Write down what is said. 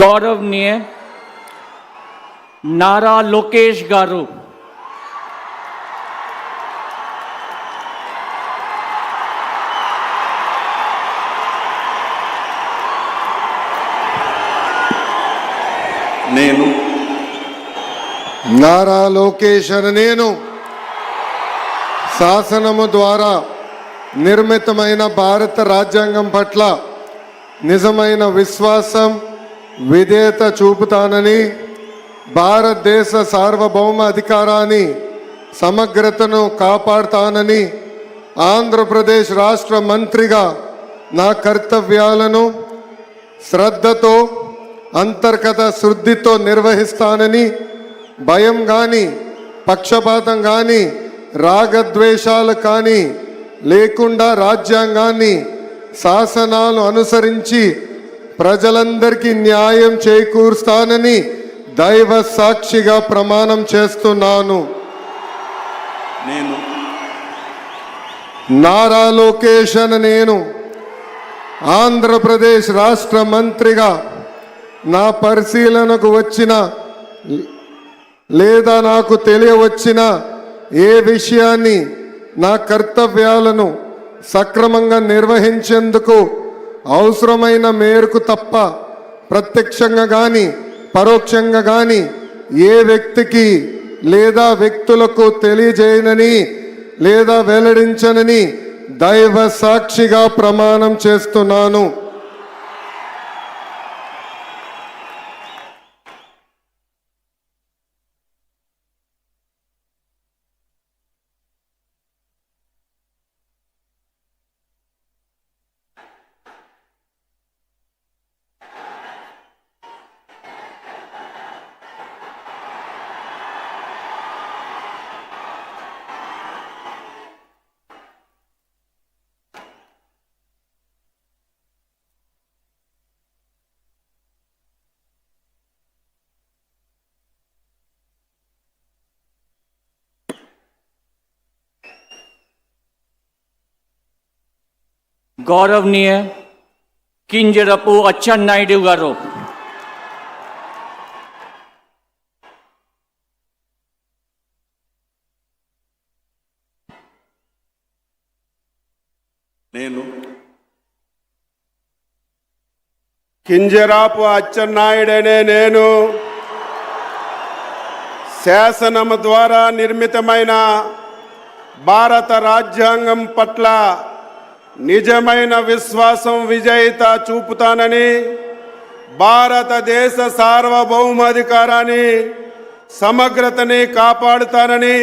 गौरवनीय नारा लोकेश गारू, నేను నారా లోకేష్ అనే నేను శాసనము ద్వారా నిర్మితమైన భారత రాజ్యాంగం పట్ల నిజమైన విశ్వాసం విధేయత చూపుతానని, భారతదేశ సార్వభౌమ అధికారాన్ని సమగ్రతను కాపాడుతానని, ఆంధ్రప్రదేశ్ రాష్ట్ర మంత్రిగా నా కర్తవ్యాలను శ్రద్ధతో అంతర్గత శుద్ధితో నిర్వహిస్తానని, భయం కానీ పక్షపాతం కానీ రాగద్వేషాలు కానీ లేకుండా రాజ్యాంగాన్ని శాసనాలు అనుసరించి ప్రజలందరికీ న్యాయం చేకూరుస్తానని దైవ సాక్షిగా ప్రమాణం చేస్తున్నాను. నేను నారా లోకేష్ అనే నేను ఆంధ్రప్రదేశ్ రాష్ట్ర మంత్రిగా నా పరిశీలనకు వచ్చిన లేదా నాకు తెలియవచ్చిన ఏ విషయాన్ని నా కర్తవ్యాలను సక్రమంగా నిర్వహించేందుకు అవసరమైన మేరకు తప్ప ప్రత్యక్షంగా కానీ పరోక్షంగా కానీ ఏ వ్యక్తికి లేదా వ్యక్తులకు తెలియజేయనని లేదా వెల్లడించనని దైవ సాక్షిగా ప్రమాణం చేస్తున్నాను. गौरवनीय किंजरपु अच्चन्नायुडु गारू, నేను కింజరాపు అచ్చెన్నాయుడనే నేను శాసనము ద్వారా నిర్మితమైన భారత రాజ్యాంగం పట్ల నిజమైన విశ్వాసం విజేత చూపుతానని, భారతదేశ సార్వభౌమాధికారాన్ని సమగ్రతని కాపాడుతానని